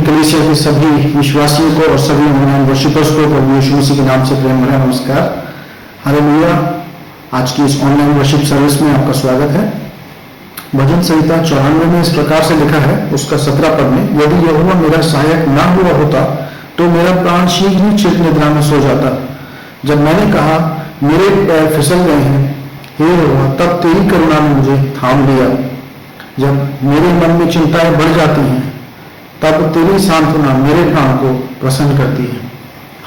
कलीसिया के सभी विश्वासियों को और सभी ऑनलाइन वर्शिपर्स को प्रभु यीशु मसीह के नाम से प्रेम भरा नमस्कार। हालेलुया। आज की इस ऑनलाइन वर्शिप सर्विस में आपका स्वागत है। भजन संहिता 94 में इस प्रकार से लिखा है, उसका 17 पद में, यदि यहोवा मेरा सहायक ना हुआ होता तो मेरा प्राण शीघ्र ही चिर निद्रा में सो जाता। जब मैंने कहा मेरे पैर फिसल गए हैं, हे यहोवा, तब तेरी करुणा ने मुझे थाम लिया। जब मेरे मन में चिंताएं बढ़ जाती हैं, तब तेरी सांत्वना मेरे प्राण को प्रसन्न करती है।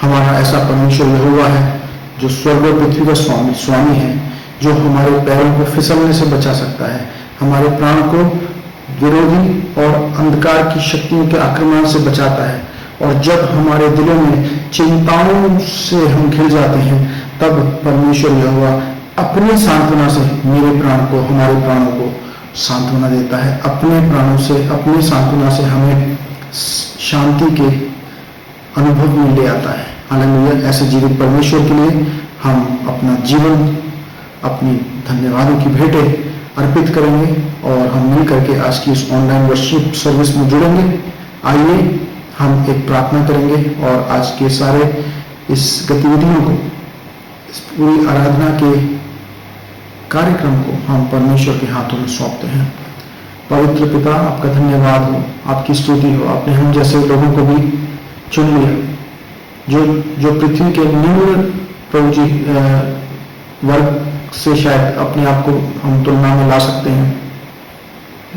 हमारा ऐसा परमेश्वर यहोवा है जो स्वर्ग और पृथ्वी का स्वामी है, जो हमारे पैरों को फिसलने से बचा सकता है, हमारे प्राण को विरोधी और अंधकार की शक्तियों के आक्रमण से बचाता है। और जब हमारे दिलों में चिंताओं से हम घिर जाते हैं, तब परमेश्वर यहोवा अपनी सांत्वना से मेरे प्राण को, हमारे प्राणों को सांत्वना देता है। अपने प्राणों से, अपनी सांत्वना से हमें शांति के अनुभव में ले आता है। हालेलुया। ऐसे जीवित परमेश्वर के लिए हम अपना जीवन, अपनी धन्यवादों की भेंटें अर्पित करेंगे और हम मिल करके आज की इस ऑनलाइन वर्शिप सर्विस में जुड़ेंगे। आइए हम एक प्रार्थना करेंगे और आज के सारे इस गतिविधियों को, इस पूरी आराधना के कार्यक्रम को हम परमेश्वर के हाथों में सौंपते हैं। पवित्र पिता, आपका धन्यवाद हो, आपकी स्तुति हो। आपने हम जैसे लोगों को भी चुन लिया, जो पृथ्वी के निम्न प्रभु जी वर्ग से शायद अपने आप को हम तुलना में ला सकते हैं,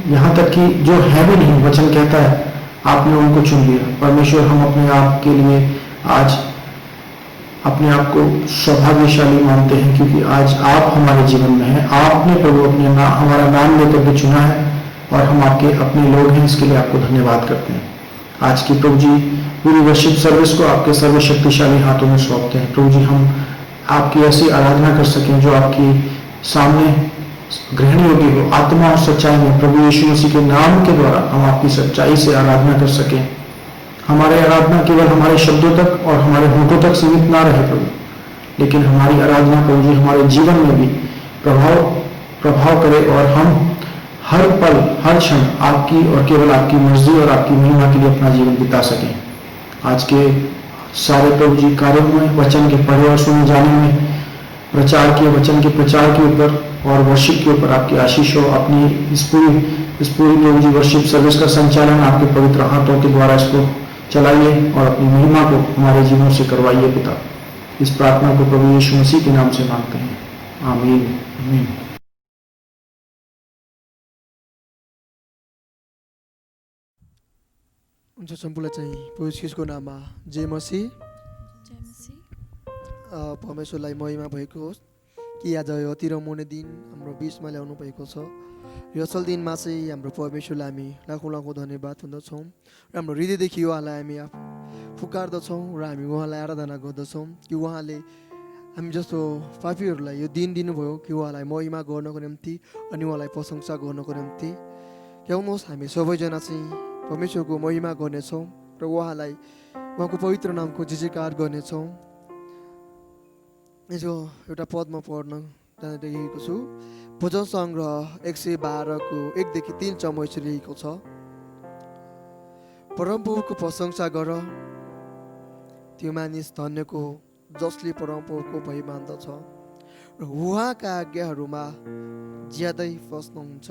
यहाँ तक कि जो है भी नहीं, वचन कहता है आपने उनको चुन लिया। परमेश्वर, हम अपने आप के लिए आज अपने आप को सौभाग्यशाली मानते हैं, क्योंकि आज आप हमारे जीवन में हैं। आपने प्रभु अपने हमारा नाम लेकर के चुना है और हम आपके अपने लोग हैं। इसके लिए आपको धन्यवाद करते हैं। आज की प्रभु जी पूरी वर्शिप सर्विस को आपके सर्वशक्तिशाली हाथों में सौंपते हैं। प्रभु जी, हम आपकी ऐसी आराधना कर सकें जो आपकी सामने ग्रहण योग्य हो, आत्मा और सच्चाई में। प्रभु यीशु मसीह के नाम के द्वारा हम आपकी सच्चाई से आराधना कर सकें। हमारी आराधना केवल हमारे शब्दों तक और हमारे होठों तक सीमित ना रहे प्रभु, लेकिन हमारी आराधना प्रभु जी हमारे जीवन में भी प्रभाव करे और हम हर पल, हर क्षण आपकी और केवल आपकी मर्जी और आपकी महिमा के लिए अपना जीवन बिता सकें। आज के सारे प्रभु जी कार्यों में, वचन के पढ़े और सुने जाने में, प्रचार के, वचन के प्रचार के ऊपर और वर्शिप के ऊपर आपकी आशीष हो। अपनी इस पूरी प्रभु जी वर्शिप सर्विस का संचालन आपके पवित्र हाथों के द्वारा इसको चलाइए और अपनी महिमा को हमारे जीवनों से करवाइए पिता। इस प्रार्थना को प्रभु यीशु मसीह के नाम से मांगते हैं, आमीन आमीन। हुन्छ सम्पूर्ण चाहिँ प्रभु यीशुको नाममा जय मसीह। परमेश्वरलाई महिमा भएको होस् कि आज यो अति रमाउने दिन हाम्रो बिचमा ल्याउनु भएको छ। यो असल दिनमा चाहिँ हाम्रो परमेश्वरलाई हामी लाखौँ लाखौँ धन्यवाद भन्दछौँ र हाम्रो हृदयदेखि उहाँलाई हामी पुकार्दछौँ र हामी उहाँलाई आराधना गर्दछौँ कि उहाँले हामी जस्तो पापीहरूलाई यो दिन दिनुभयो कि उहाँलाई महिमा गर्नको निम्ति अनि उहाँलाई प्रशंसा गर्नको निम्ति। आउनुहोस् हामी सबैजना चाहिँ परमेश्वरको महिमा गर्नेछौँ र उहाँलाई, उहाँको पवित्र नामको जयजयकार गर्नेछौँ। यसो एउटा पदमा पढ्न जाँदैरहेको छु। भजन सङ्ग्रह 112 को 1 देखि 3 चम्म लेखेको छ, परमप्रभुको प्रशंसा गर, त्यो मानिस धन्यको जसले परमप्रभुको भय मान्दछ र उहाँका आज्ञाहरूमा ज्यादै फस्नुहुन्छ।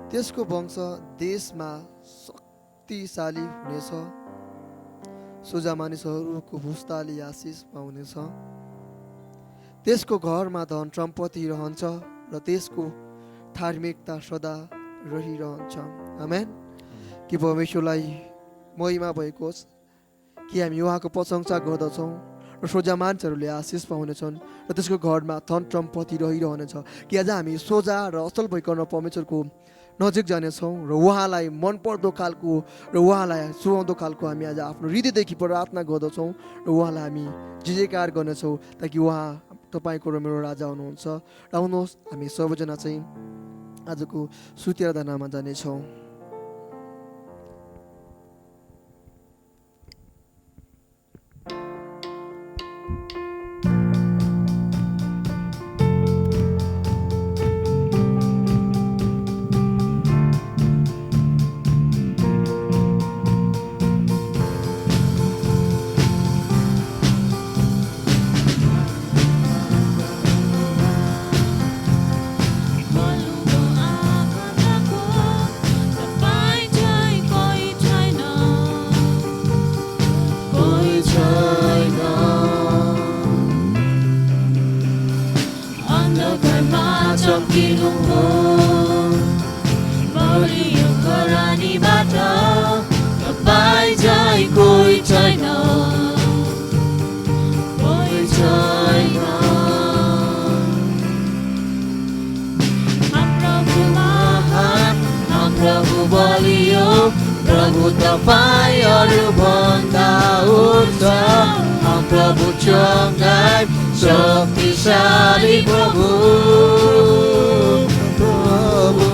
त्यसको वंश देशमा शक्तिशाली हुनेछ, सोझा मानिसहरूको पुस्ताले आशिष पाउनेछ। त्यसको घरमा धन सम्पत्ति रहन्छ र त्यसको धार्मिकता सदा रहिरहन्छ। आमेन। कि परमेश्वरलाई महिमा भएको होस् कि हामी उहाँको प्रशंसा गर्दछौँ र सोझा मान्छेहरूले आशिष पाउनेछन् र त्यसको घरमा धन सम्पत्ति रहिरहनेछ। कि आज हामी सोझा र असल भइकन परमेश्वरको नजिक जानेछौँ र उहाँलाई मनपर्दो खालको र उहाँलाई सुहाउँदो खालको हामी आज आफ्नो हृदयदेखि प्रार्थना गर्दछौँ र उहाँलाई हामी जयजयकार गर्नेछौँ, ताकि उहाँ तपाईँको र मेरो राजा हुनुहुन्छ। र आउनुहोस् हामी सबैजना चाहिँ आजको स्तुति आराधनामा जानेछौँ। कोही छैन कोही छैन हाम प्रभु महान हाम प्रभु बलियो प्रभु तपाईँ अरूभन्दा उच्च हाम प्रभु चङ्गाई शक्तिशाली प्रभु प्रभु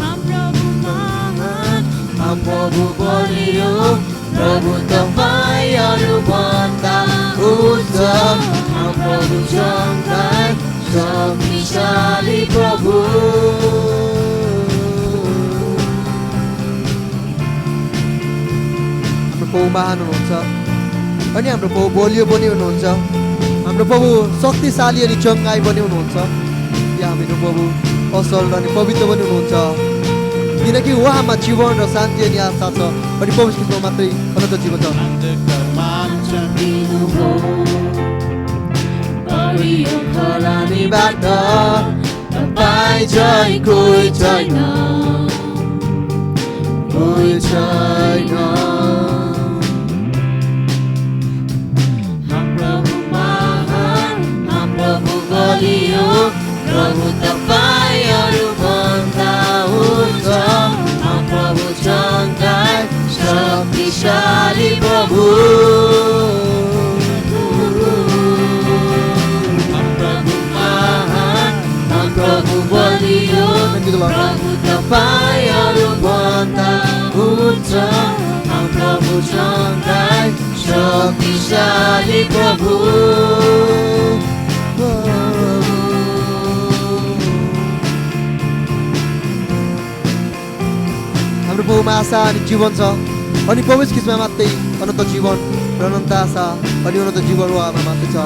हाम प्रभु महान हाम प्रभु बलियो प्रभु तपाईँ अरूभन्दा उच्च हाम प्रभु चङ्गाई शक्तिशाली प्रभु प्रभु महान हुनुहुन्छ अनि हाम्रो प्रभु बलियो पनि हुनुहुन्छ हाम्रो प्रभु शक्तिशाली अनि चङ्गाई पनि हुनुहुन्छ या हाम्रो प्रभु असल अनि पवित्र पनि हुनुहुन्छ किनकि उहाँमा जीवन र शान्ति अनि आशा छ अनि प्रभु ख्रीष्टमा मात्रै अनन्त जीवन छ खरानीबाट तपाईँ जय कोही छैन कोही छैन हाम प्रभु महान हाम प्रभु बलियो प्रभु तपाईँ अरूभन्दा उच्च हाम प्रभु चङ्गाई शक्तिशाली प्रभु प्रभु बलियो प्रभु तपाईँ अरूभन्दा उच्च हाम प्रभु चङ्गाई शक्तिशाली प्रभु हाम्रो प्रभुमा आशा अनि जीवन छ अनि प्रभु ख्रीष्टमा मात्रै अनन्त जीवन र अनन्त आशा अनि अनन्त जीवन उहाँमा मात्रै छ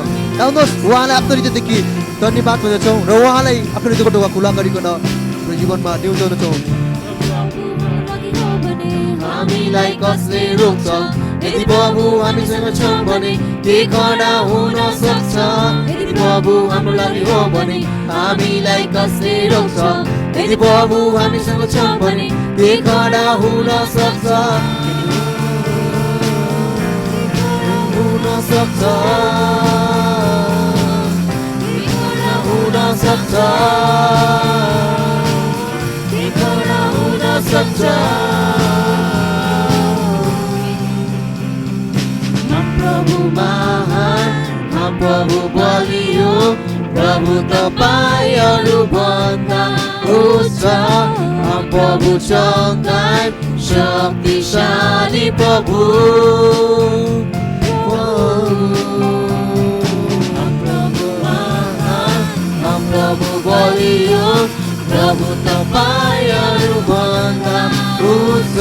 आउनुहोस् उहाँलाई आफ्नो हृदयदेखि धन्यवाद भन्दछौँ र उहाँलाई आफ्नो हृदयको ढोका खुला गरिकन हाम्रो जीवनमा न्युजाउँदछौँ हामीलाई कसले रोक्छ यदि प्रभु हामीसँग छौँ भने के खडा हुन सक्छ यदि प्रभु हाम्रो लागि हो भने हामीलाई कसले रोक्छ यदि प्रभु हामीसँग छौँ भने के खडा हुन सक्छ हुन सक्छ हुन सक्छ के खडा हुन सक्छ प्रभु महान हाम प्रभु बलियो प्रभु तपाईँ अरूभन्दा उच्च हाम प्रभु चङ्गाई शक्तिशाली प्रभु हाम प्रभु महान हाम प्रभु बलियो प्रभु तपाईँ अरूभन्दा उच्च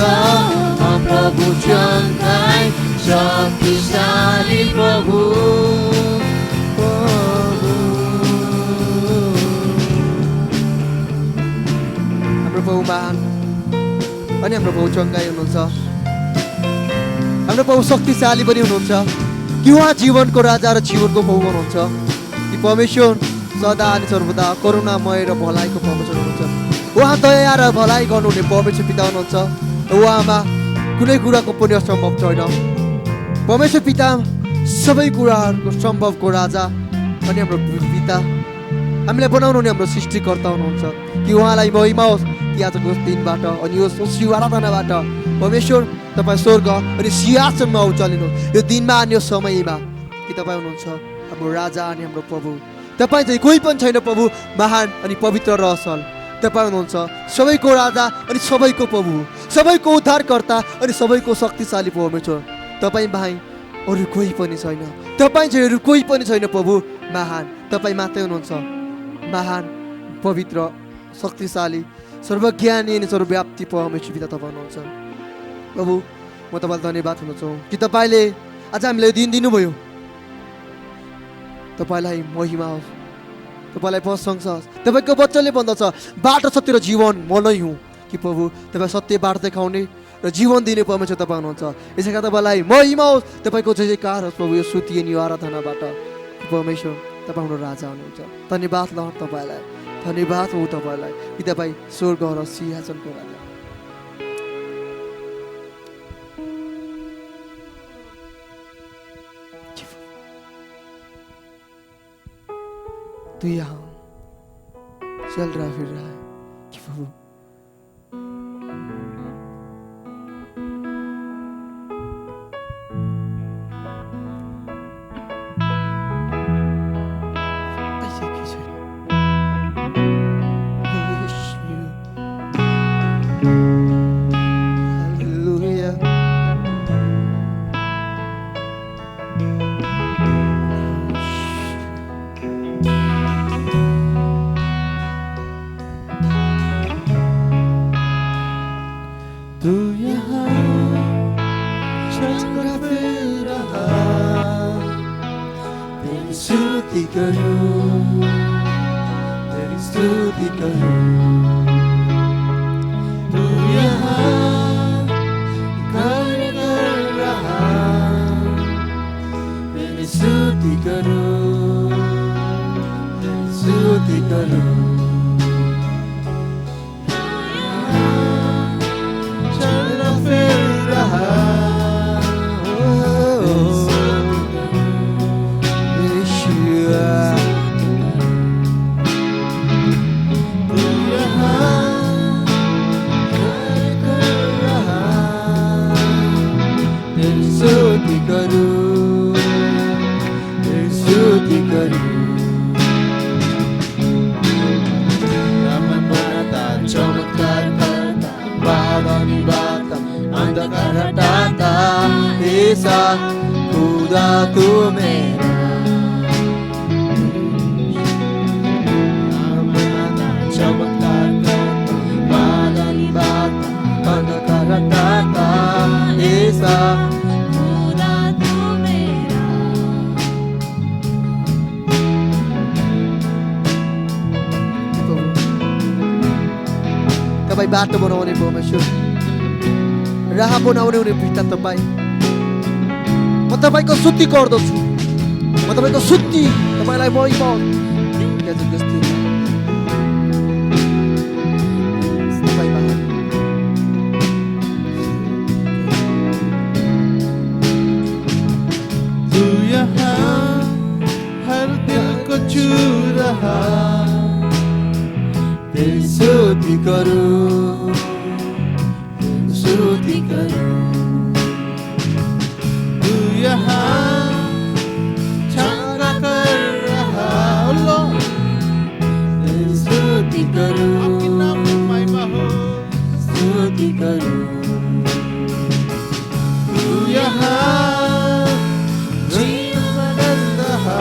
हाम प्रभु चङ्गाई शक्तिशाली प्रभु हाम्रो प्रभु महान अनि हाम्रो प्रभु चङ्गाई हुनुहुन्छ हाम्रो प्रभु शक्तिशाली पनि हुनुहुन्छ कि उहाँ जीवनको राजा र जीवनको प्रभु हुनुहुन्छ कि परमेश्वर सदा अनि सर्वदा करुणामय र भलाइको परमेश्वर हुनुहुन्छ उहाँ दया र भलाइ गर्नुहुने परमेश्वर पिता हुनुहुन्छ उहाँमा कुनै कुराको पनि असम्भव छैन परमेश्वर पिता सबै कुराहरूको सम्भवको राजा अनि हाम्रो पिता हामीलाई बनाउनु हुने हाम्रो सृष्टिकर्ता हुनुहुन्छ कि उहाँलाई महिमा होस् कि आजको दिनबाट अनि यो शिव आराधनाबाट परमेश्वर तपाईँ स्वर्ग अनि सिंहासनमा उचालिनुहोस् यो दिनमा अनि यो समयमा कि तपाईँ हुनुहुन्छ हाम्रो राजा अनि हाम्रो प्रभु तपाईँ चाहिँ कोही पनि छैन प्रभु महान अनि पवित्र र असल तपाईँ हुनुहुन्छ सबैको राजा अनि सबैको प्रभु सबैको उद्धारकर्ता अनि सबैको शक्तिशाली परमेश्वर तपाईँ बाहेक अरू कोही पनि छैन तपाईँ चाहिँ अरू कोही पनि छैन प्रभु महान तपाईँ मात्रै हुनुहुन्छ महान पवित्र शक्तिशाली सर्वज्ञानी अनि सर्वव्याप्ति परमेश्वर पिता तपाईँ हुनुहुन्छ प्रभु म तपाईँलाई धन्यवाद हुन्छौँ कि तपाईँले आज हामीलाई दिन दिनुभयो तपाईँलाई महिमा होस् तपाईँलाई प्रशंसा होस् तपाईँको बच्चाले भन्दछ बाटो सत्य र जीवन म नै हुँ कि प्रभु तपाईँ सत्य बाटो देखाउने र जीवन दिने परमेश्वर तपाईँ हुनुहुन्छ यसै कारण तपाईँलाई महिमा होस् तपाईँको जय जयकार होस् प्रभु यो स्तुति अनि आराधनाबाट परमेश्वर तपाईँ हाम्रो राजा हुनुहुन्छ धन्यवाद ल तपाईँलाई धन्यवाद हो तपाईँलाई कि तपाईँ स्वर्ग र सिंहासनको राजा तू यहाँ चल रहा फिर रहा है कि प्रभु ऐसे कीजिए। Hallelujah. तू यहाँ चलकर फिर रहा, तेरी स्तुति करूं, तेरी स्तुति करूं। तू यहाँ कर रहा, तेरी स्तुति करूं, तेरी स्तुति करूं। चमत्कार करता, बादानी बाता, अंधकार हटाता, ऐसा खुदा तू मेरा। चमत्कार करता, बादानी बाता, अंधकार हटाता, ऐसा खुदा तू मेरा। तपाईँ बाटो बनाउने परमेश्वर, राह बनाउने हुने पिता तपाईँ, म तपाईँको स्तुति गर्दछु, म तपाईँको स्तुति तपाईँलाई महिमा तपाईँ महान। तू यहाँ हर दिल को छू रहा, तेरी स्तुति करूं, स्तुति करूं। तू यहाँ छांगा कर रहा, तेरी स्तुति करूं, स्तुति करूं। तू यहाँ जीवन बदल रहा,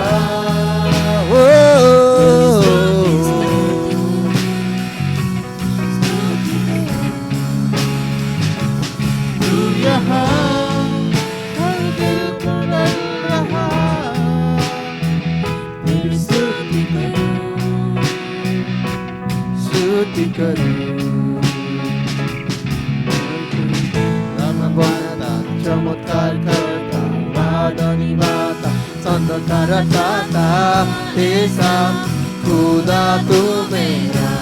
चमत्कार करता, बादानी बाता, अंधकार हटाता, ऐसा खुदा तू मेरा।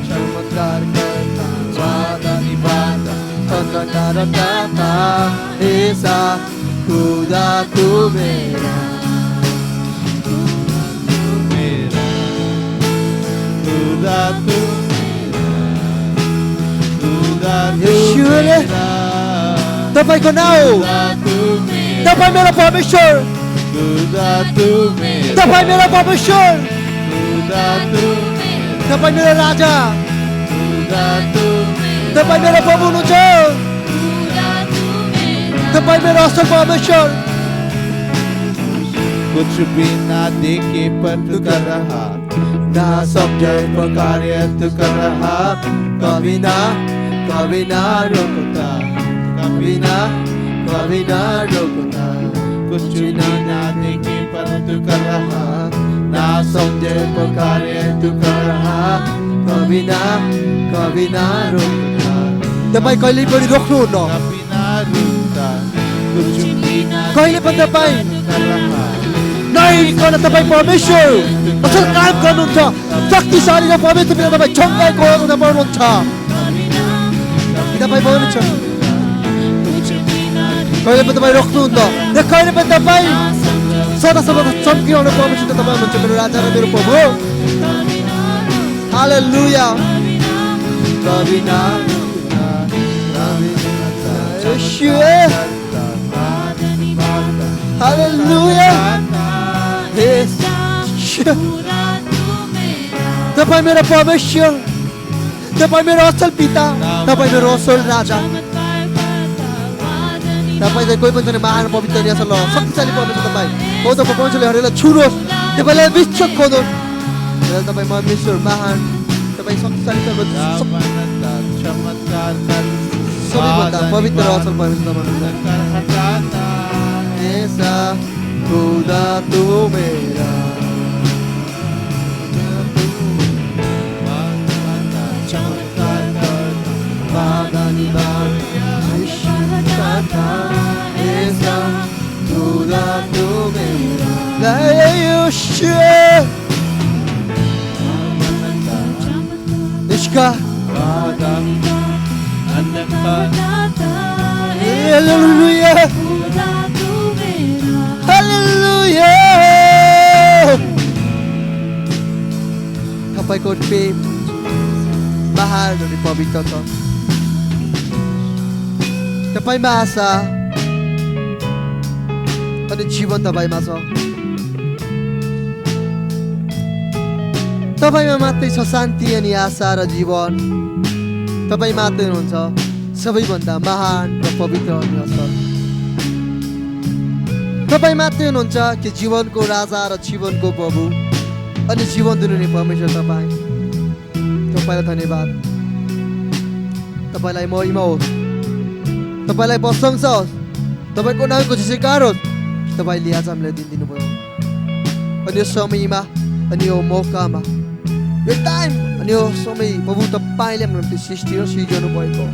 चमत्कार करता, बादानी बाता, अंधकार हटाता, ऐसा खुदा तू मेरा। खुदा तू तपाईँको नाउँ, तपाईँ मेरो परमेश्वर, तपाईँ मेरो परमेश्वर, तपाईँ मेरो राजा, तपाईँ मेरो प्रभु हुनुहुन्छ, तपाईँ मेरो असल परमेश्वर। कुछ भी ना देखे पर तू कर रहा, ना समझे पर कार्य तू कर रहा, कभी ना रोकता, कभी ना रोकता। कुछ भी ना देखे पर तू कर रहा, ना समझे पर कार्य तू कर रहा, कभी ना रोकता। तपाईँ कहिले पनि रोक्नुहुन्न, कभी ना रुकता, कुछ भी ना कहिले पनि तपाईँ कर रहा। नहिकन तपाईँ परमेश्वर असल काम गर्नुहुन्छ, शक्तिशाली र पवित्र पिता तपाईँ छङ्गाइको पर्नुहुन्छ, तपाईँ बोल्नुहुन्छ। कहिले पनि तपाईँ रोक्नुहुन्न र कहिले पनि तपाईँ सदा सर्वदा चम्किरहनु पर्नुहुन्छ तपाईँ हुनुहुन्छ मेरो राजा र मेरो प्रभु हालेलुया हालेलुया तपाईँ मेरो परमेश्वर तपाईँ मेरो असल पिता तपाईँ मेरो असल राजा तपाईँ चाहिँ कोही पनि छैन महान पवित्र अनि असल शक्तिशाली परमेश्वर तपाईँ हो तपाईँ परमेश्वरले हरेकलाई छुनुहोस् तपाईँलाई विश्वास खोज्नुहोस् र तपाईँ परमेश्वर महान तपाईँ शक्तिशाली सबैभन्दा पवित्र असल परमेश्वर ऐसा खुदा तू मेरा ऐसा खुदा तू मेरा Ishka Hallelujah Hallelujah तपाईँको प्रेम महान अनि पवित्र छ तपाईँमा आशा अनि जीवन तपाईँमा छ तपाईँमा मात्रै छ शान्ति अनि आशा र जीवन तपाईँ मात्रै हुनुहुन्छ सबैभन्दा महान र पवित्र अनि असल तपाईँ मात्रै हुनुहुन्छ कि जीवनको राजा र जीवनको प्रभु अनि जीवन दिनुहुने परमेश्वर तपाईँलाई धन्यवाद तपाईँलाई महिमा होस् तपाईँलाई प्रशंसा होस् तपाईँको नामको जयकार होस् तपाईँले आज हामीलाई दिन दिनुभयो अनि यो समयमा अनि यो मौकामा यो टाइम अनि यो समय प्रभु तपाईँले हाम्रो निम्ति सृष्टि र सिर्जनु भएको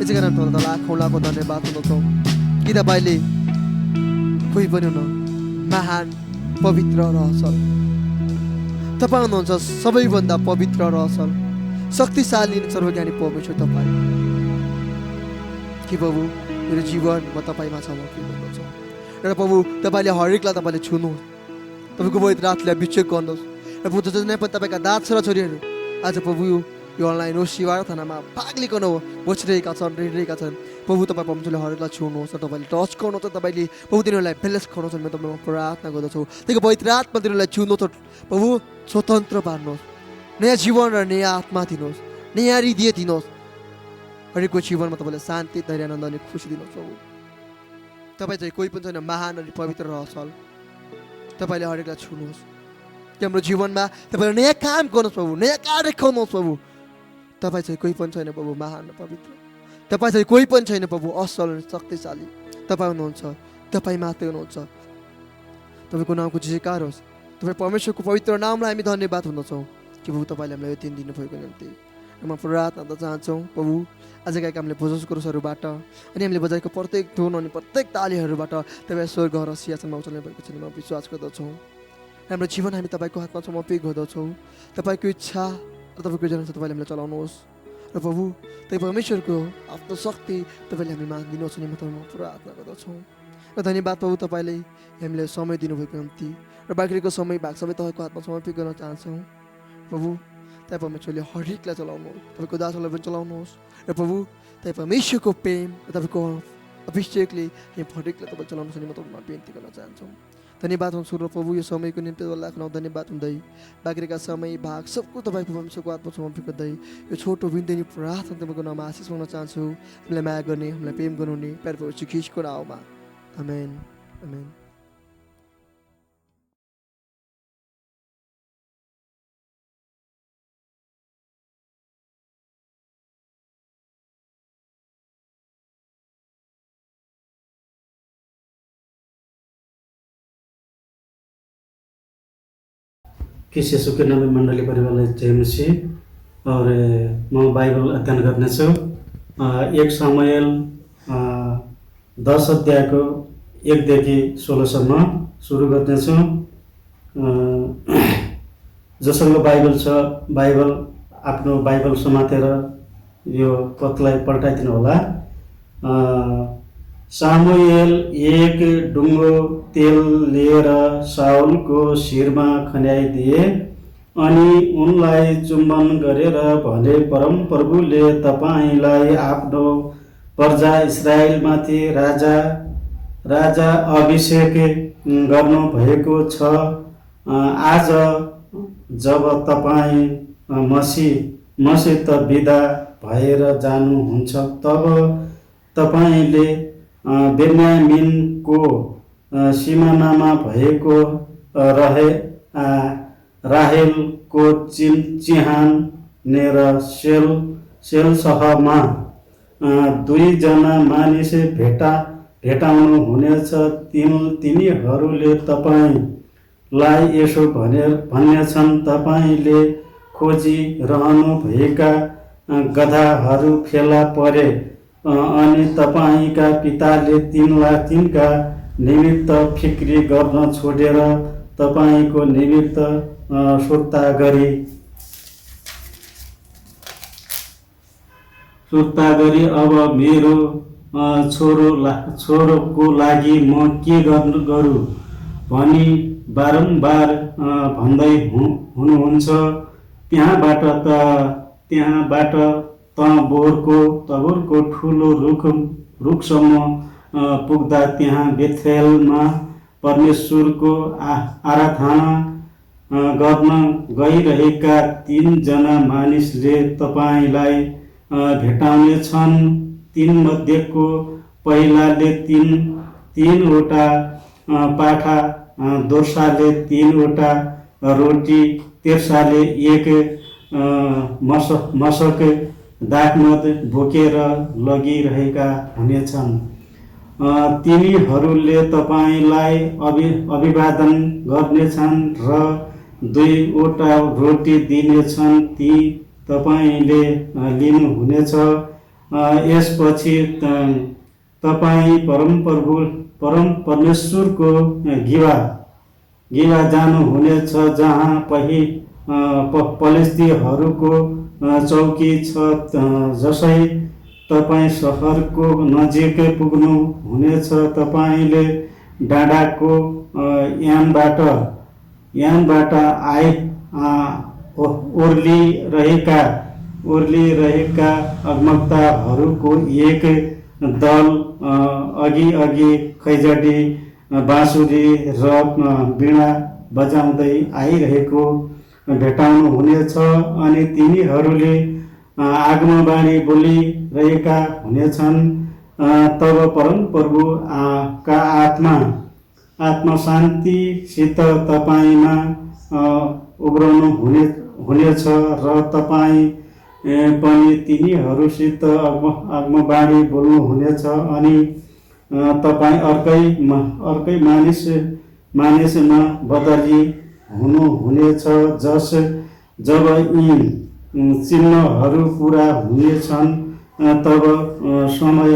यसै कारण तपाईँलाई लाखौँ लाखौँ धन्यवाद हुन्छौँ कि तपाईँले कोही पनि हुन महान पवित्र र असल तपाईँ हुनुहुन्छ सबैभन्दा पवित्र र असल शक्तिशाली सर्वज्ञानी परमेश्वर तपाईँ कि प्रभु मेरो जीवन म तपाईँमा समर्पित गर्दछु र प्रभु तपाईँले हरेकलाई तपाईँले छुनुहोस् तपाईँको पवित्र हातले अभिषेक गर्नुहोस् र प्रभु जति पनि तपाईँका दास र छोरीहरू आज प्रभु यो अनलाइन हो सेवा थानामा भाग लिकन हो बसिरहेका छन् रहिरहेका छन् प्रभु तपाईँ परमेश्वरले हरेकलाई छुनुहोस् र तपाईँले टच गर्नुहोस् र तपाईँले प्रभु तिनीहरूलाई बेलेन्स गर्नुहोस् म तपाईँमा प्रार्थना गर्दछु त्यही पवित्र आत्मा तिनीहरूलाई छुनुहोस् प्रभु स्वतन्त्र पार्नुहोस् नयाँ जीवन र नयाँ आत्मा दिनुहोस् नयाँ हृदय दिनुहोस् हरेकको जीवनमा तपाईँले शान्ति धैर्य आनन्द अनि खुसी दिनुहोस् प्रभु तपाईँ चाहिँ कोही पनि छैन महान अनि पवित्र र असल तपाईँले हरेकलाई छुनुहोस् हाम्रो जीवनमा तपाईँले नयाँ काम गर्नुहोस् प्रभु नयाँ कार्य देखाउनुहोस् प्रभु तपाईँ चाहिँ कोही पनि छैन प्रभु महान र पवित्र तपाईँ चाहिँ कोही पनि छैन प्रभु असल अनि शक्तिशाली तपाईँ हुनुहुन्छ तपाईँ मात्रै हुनुहुन्छ तपाईँको नामको जयकार होस् तपाईँ परमेश्वरको पवित्र नामलाई हामी धन्यवाद हुँदछौँ कि प्रभु तपाईँले हामीलाई यो दिन दिनुभएको निम्ति म प्रार्थना गर्न चाहन्छौँ प्रभु आजका हामीले भोजस क्रुसहरूबाट अनि हामीले बजाएको प्रत्येक धुन अनि प्रत्येक तालीहरूबाट तपाईँ स्वर्ग र सिंहासनमा उचाल्नु भएको छ म विश्वास गर्दछौँ हाम्रो जीवन हामी तपाईँको हातमा समर्पित गर्दछौँ तपाईँको इच्छा र तपाईँको जन तपाईँले हामीलाई चलाउनुहोस् र प्रभु तपाईँ परमेश्वरको आफ्नो शक्ति तपाईँले हामी मागिदिनुहोस् अनि म तपाईँमा प्रार्थना गर्दछौँ र धन्यवाद प्रभु तपाईँले हामीलाई समय दिनुभएको निम्ति र बाँकीको समय भाग सबै तपाईँको हातमा समर्पित गर्न चाहन्छौँ प्रभु तपाईँ परमेश्वरले हरेकलाई चलाउनुहोस् तपाईँको दासहरूलाई पनि चलाउनुहोस् र प्रभु तपाईँ परमेश्वरको प्रेम र तपाईँको अभिषेकले हामी हरेकलाई तपाईँ चलाउनुहोस् अनि म तपाईँमा बिन्ती गर्न चाहन्छौँ धन्यवाद हुन्छु र प्रभु यो समयको निम्ति लाखौँ धन्यवाद हुँदै बाँकीका समय भाग सबको तपाईँको परमेश्वरको आत्मा समर्पित गर्दै यो छोटो बिन्देनी प्रार्थना तपाईँको नाममा आशिष माग्न चाहन्छु हामीलाई माया गर्ने हामीलाई प्रेम गर्नुहुने प्यार प्रभु ख्रीष्टको नाममा आमेन आमेन किस यीशु के नाम में मंडली परिवारलाई जय मसीह और म बाइबल अध्ययन गर्नेछु 1 सामुएल 10 अध्यायको 1 देखि 16 सम्म सुरु गर्नेछु। जसको बाइबल छ बाइबल आफ्नो बाइबल समातेर यो पदलाई पल्टाइदिनु होला। सामुएल एक डुङ्गो तेल लिएर साउलको शिरमा खन्याइदिए अनि उनलाई चुम्बन गरेर भने, परमप्रभुले तपाईँलाई आफ्नो प्रजा इस्राएलमाथि राजा अभिषेक गर्नु भएको छ। आज जब तपाईँ मसित बिदा भएर जानुहुन्छ, तब तपाईँले बेन्यामिनको सिमानामा भएको राहेलको चिहानेर सेलसहमा 2 जना मानिस भेटाउनु हुनेछ। तिनीहरूले तपाईँलाई यसो भन्नेछन्, तपाईँले खोजिरहनु भएका गधाहरू फेला परे अनि तपाईँका पिताले तिनका निमित्त फिक्री गर्न छोडेर तपाईँको निमित्त सुर्ता गरी अब मेरो छोरोको लागि म के गरौँ भनी बारम्बार भन्दै हुनुहुन्छ। त्यहाँबाट तबोरको ठुलो रुखसम्म पुग्दा त्यहाँ बेथेलमा परमेश्वरको आराधना गर्न गइरहेका 3 जना मानिसले तपाईँलाई भेटाउने छन्। तीमध्येको पहिलाले 3वटा पाठा, दोस्राले 3वटा रोटी, तेस्राले 1 मशक दाखमत बोकेर लगिरहेका हुनेछन्। तिनीहरूले तपाईँलाई अभिवादन गर्नेछन् र 2वटा रोटी दिनेछन्, ती तपाईँले लिनुहुनेछ। यसपछि तपाईँ परम परमेश्वरको गिवा जानुहुनेछ, जहाँ पलिस्तीहरूको चौकी छ। जसै तपाईँ सहरको नजिक पुग्नु हुनेछ, तपाईँले डाँडाको यामबाट ओर्लिरहेका अगमवक्ताहरूको एक दल अघि खैजडी, बाँसुरी र वीणा बजाउँदै आइरहेको भेटाउनु हुनेछ अनि तिनीहरूले आगमबाणी बोलिरहेका हुनेछन्। तब परमप्रभु का आत्मा शान्तिसित तपाईँमा उब्रनु हुनेछ र तपाईँ पनि तिनीहरूसित आगमबाणी बोल्नुहुनेछ अनि तपाईँ अर्कै मानिसमा बदली हुनुहुनेछ। जब यी चिन्हहरू पुरा हुनेछन्, तब समय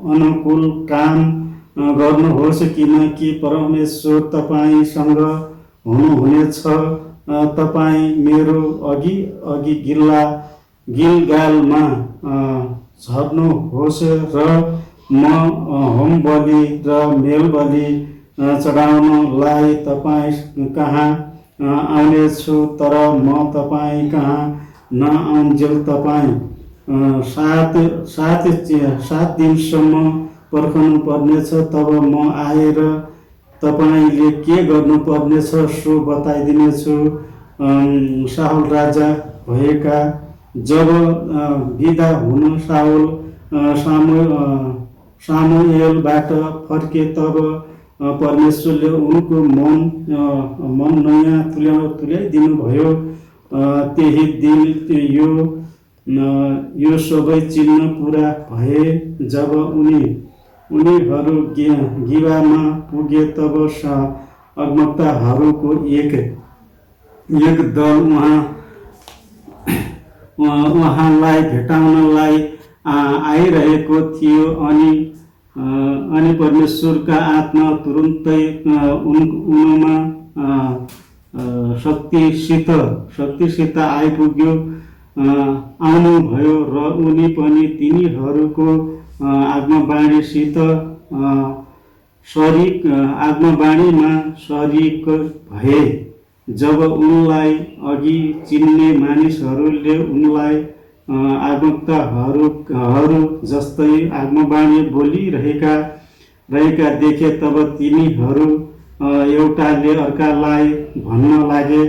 अनुकूल काम गर्नुहोस्, किनकि परमेश्वर तपाईँसँग हुनुहुनेछ। तपाईँ मेरो अघि गिलगालमा झर्नुहोस् र म होम बलि र मेल बलि चढाउनलाई तपाईँ कहाँ आउनेछु, तर म तपाईँ कहाँ नआउन्जेल तपाईँ 7 दिनसम्म पर्खनु पर्नेछ। तब म आएर तपाईँले के गर्नुपर्नेछ सो बताइदिनेछु। साउल राजा भएका जब बिदा हुन सामुएलबाट फर्के, तब परमेश्वरले उनको मन नयाँ तुल्याइदिनु भयो। त्यही दिन यो सबै चिन्ह पुरा भए। जब उनीहरू गिबामा पुगे, तब अगमवक्ताहरूको एक दल उहाँलाई भेटाउनलाई आइरहेको थियो अनि परमेश्वरका आत्मा तुरुन्तै उनमा शक्तिसित आइपुग्यो। आउनुभयो र उनी पनि तिनीहरूको आत्मवाणीसित आत्मवाणीमा शरीक भए। जब उनलाई अघि चिन्ने मानिसहरूले उनलाई आगन्तकहरू जस्तै आत्मवाणी बोलिरहेका देखे, तब तिनीहरू एउटाले अर्कालाई भन्न लागे,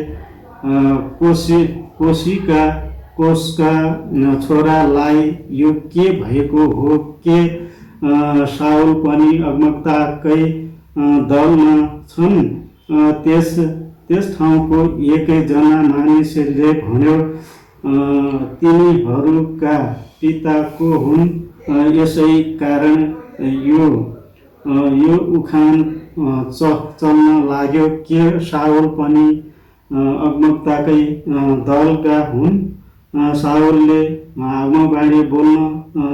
कोसका छोरालाई यो के भएको हो? के शाउल पनि अगमवक्ताकै दलमा छन्? त्यस ठाउँको एकजना मानिसले भन्यो, तिनीहरूका पिता को हुन्? यसै कारण यो उखान चल्न लाग्यो, के शाउल पनि अगमवक्ताकै दलका हुन्? शाउलले आत्मवाणी बोल्न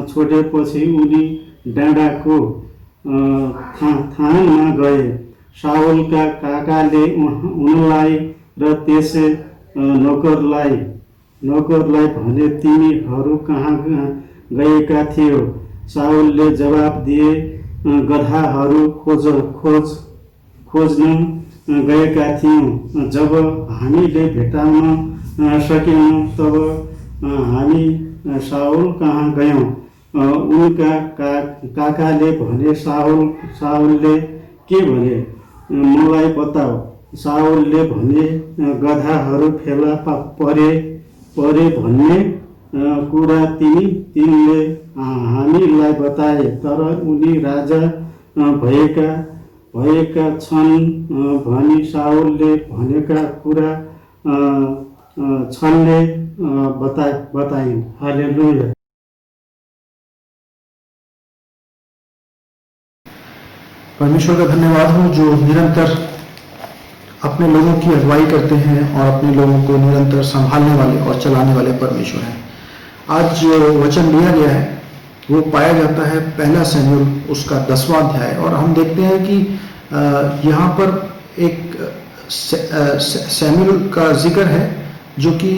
छोडेपछि उनी डाँडाको थानमा गए। शाउलका काकाले उनलाई र त्यस नोकरलाई भने, तिमीहरू कहाँ गएका थियौ? शाउलले जवाब दिए, गधाहरू खोज्न गएका थियौँ। जब हामीले भेटाउन सकेनौँ तब हामी शाउल कहाँ गयौँ? उनका काकाले भने, शाउलले के भने मलाई बताऊ। शाउलले भने, गधाहरू फेला परे भन्ने कुरा तिनले हामीलाई बताए, तर उनी राजा भएका छन् भनी शाउलले भनेका कुरा छलले बताइन्। हालेलुया। परमेश्वर का धन्यवाद हो जो निरंतर अपने लोगों की अगुवाई करते हैं और अपने लोगों को निरंतर संभालने वाले और चलाने वाले परमेश्वर हैं। आज जो वचन लिया गया है वो पाया जाता है पहला शमूएल उसका 10वां अध्याय, और हम देखते हैं कि यहाँ पर एक शमूएल का जिक्र है जो कि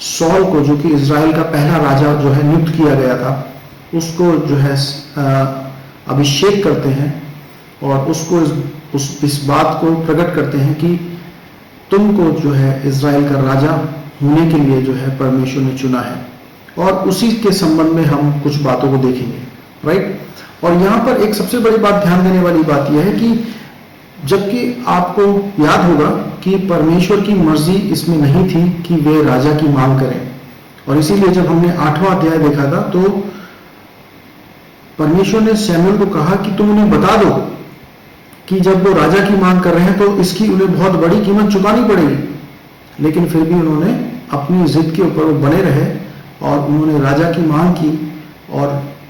सौल को, जो कि इजराइल का पहला राजा जो है नियुक्त किया गया था, उसको जो है अभिषेक करते हैं और उसको इस बात को प्रकट करते हैं कि तुमको जो है इजराइल का राजा होने के लिए जो है परमेश्वर ने चुना है। और उसी के संबंध में हम कुछ बातों को देखेंगे, राइट। और यहाँ पर एक सबसे बड़ी बात ध्यान देने वाली बात यह है कि जबकि आपको याद होगा कि परमेश्वर की मर्जी इसमें नहीं थी कि वे राजा की मांग करें, और इसीलिए जब हमने 8वां अध्याय देखा था तो परमेश्वर ने शमूएल को कहा कि तुम उन्हें बता दो कि जब वो राजा की मांग कर रहे हैं तो इसकी उन्हें बहुत बड़ी कीमत चुकानी पड़ेगी। लेकिन फिर भी उन्होंने अपनी जिद के ऊपर वो बने रहे और उन्होंने राजा की मांग की, और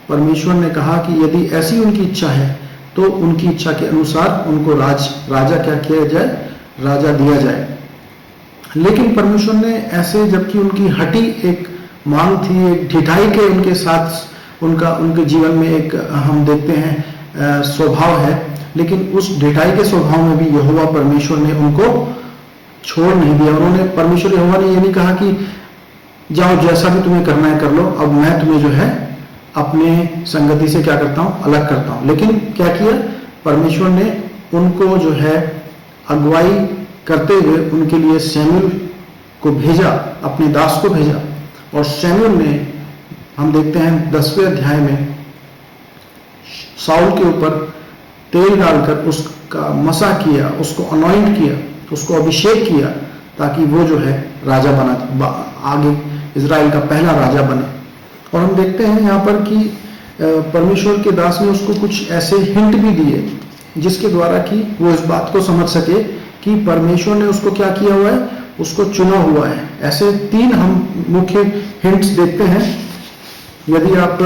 परमेश्वर ने कहा कि यदि ऐसी उनकी इच्छा है तो उनकी इच्छा के अनुसार उनको राजा क्या किया जाए, राजा दिया जाए। लेकिन परमेश्वर ने ऐसे, जबकि उनकी हटी एक मांग थी, एक ढिठाई के उनके साथ उनके जीवन में एक हम देखते हैं स्वभाव है, लेकिन उस ढिठाई के स्वभाव में भी यहोवा परमेश्वर ने उनको छोड़ नहीं दिया। उन्होंने परमेश्वर यहोवा ने ये नहीं कहा कि जाओ जैसा भी तुम्हें करना है कर लो, अब मैं तुम्हें जो है अपने संगति से क्या करता हूं, अलग करता हूं। लेकिन क्या किया परमेश्वर ने, उनको जो है अगुवाई करते हुए उनके लिए शमूएल को भेजा, अपने दास को भेजा। और शमूएल ने, हम देखते हैं 10वें अध्याय में, शाऊल के ऊपर तेल डालकर उसका मसा किया, उसको अनॉइंट किया, उसको अभिषेक किया, ताकि वो जो है राजा बना, आगे इजराइल का पहला राजा बने। और हम देखते हैं यहाँ पर कि परमेश्वर के दास ने उसको कुछ ऐसे हिंट भी दिए जिसके द्वारा कि वो इस बात को समझ सके कि परमेश्वर ने उसको क्या किया हुआ है, उसको चुना हुआ है। ऐसे 3 हम मुख्य हिंट्स देखते हैं। यदि आप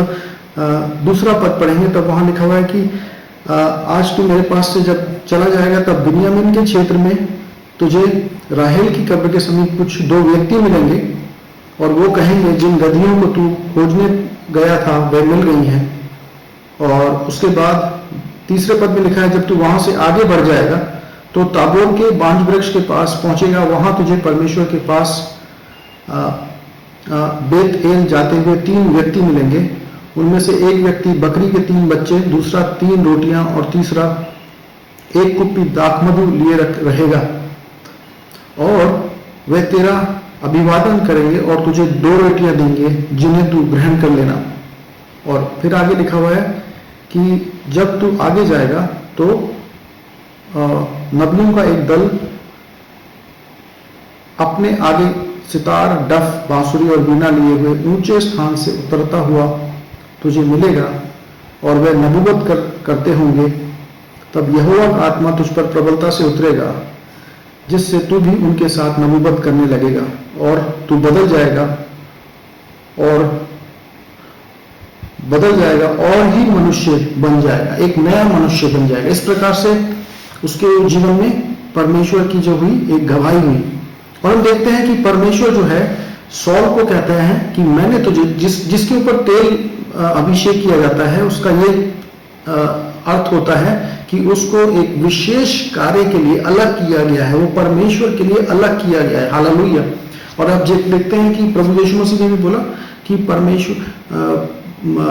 दूसरा पद पढ़ेंगे तब वहां लिखा हुआ है कि आज तू मेरे पास से जब चला जाएगा तब बिन्यामीन के क्षेत्र में तुझे राहेल की कब्र के समीप कुछ 2 व्यक्ति मिलेंगे, और वो कहेंगे जिन गधियों को तू खोजने गया था वे मिल गई हैं। और उसके बाद तीसरे पद में लिखा है, जब तू वहां से आगे बढ़ जाएगा तो ताबोर के बांज वृक्ष के पास पहुंचेगा, वहां तुझे परमेश्वर के पास बेत एल जाते हुए 3 व्यक्ति मिलेंगे। उनमें से एक व्यक्ति बकरी के 3 बच्चे, दूसरा 3 रोटियां और तीसरा 1 कुप्पी दाखमधु लिए रहेगा, और वे तेरा अभिवादन करेंगे और तुझे 2 रोटियां देंगे जिन्हें तू ग्रहण कर लेना। और फिर आगे लिखा हुआ है कि जब तू आगे जाएगा तो नबियों का एक दल अपने आगे सितार, डफ, बांसुरी और बीना लिए हुए ऊंचे स्थान से उतरता हुआ तुझे मिलेगा और वे नबूवत करते होंगे। तब यहोवा का आत्मा तुझ पर प्रबलता से उतरेगा, जिससे तू भी उनके साथ नबूवत करने लगेगा और तू बदल जाएगा और ही मनुष्य बन जाएगा, एक नया मनुष्य बन जाएगा। इस प्रकार से उसके जीवन में परमेश्वर की जो हुई एक गवाही हुई। और हम देखते हैं कि परमेश्वर जो है सौल को कहते हैं कि मैंने तुझे जिसके ऊपर तेल अभिषेक किया जाता है, उसका ये अर्थ होता है कि उसको एक विशेष कार्य के लिए अलग किया गया है, वो परमेश्वर के लिए अलग किया गया है। हालेलुया। और अब देखते हैं कि प्रभु यीशु मसीह ने भी बोला कि परमेश्वर,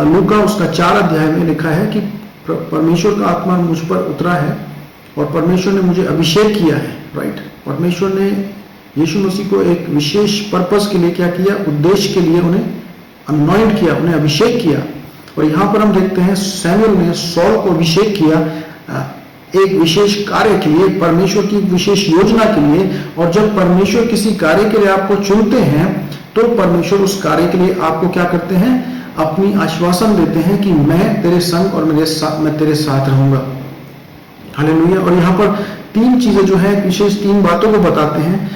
लूका उसका 4 अध्याय में लिखा है कि परमेश्वर का आत्मा मुझ पर उतरा है और परमेश्वर ने मुझे अभिषेक किया है। राइट। परमेश्वर ने यीशु मसीह को एक विशेष पर्पस के लिए क्या किया, उद्देश्य के लिए उन्हें अनॉइंट किया, उन्हें अभिषेक किया। और यहाँ पर हम देखते हैं सैमुअल ने सौल को अभिषेक किया एक विशेष कार्य के लिए, परमेश्वर की विशेष योजना के लिए। और जब परमेश्वर किसी कार्य के लिए आपको चुनते हैं तो परमेश्वर उस कार्य के लिए आपको क्या करते हैं, अपनी आश्वासन देते हैं कि मैं तेरे संग और मैं तेरे साथ रहूंगा। हालेलुया। और यहाँ पर 3 चीजें जो है विशेष 3 बातों को बताते हैं,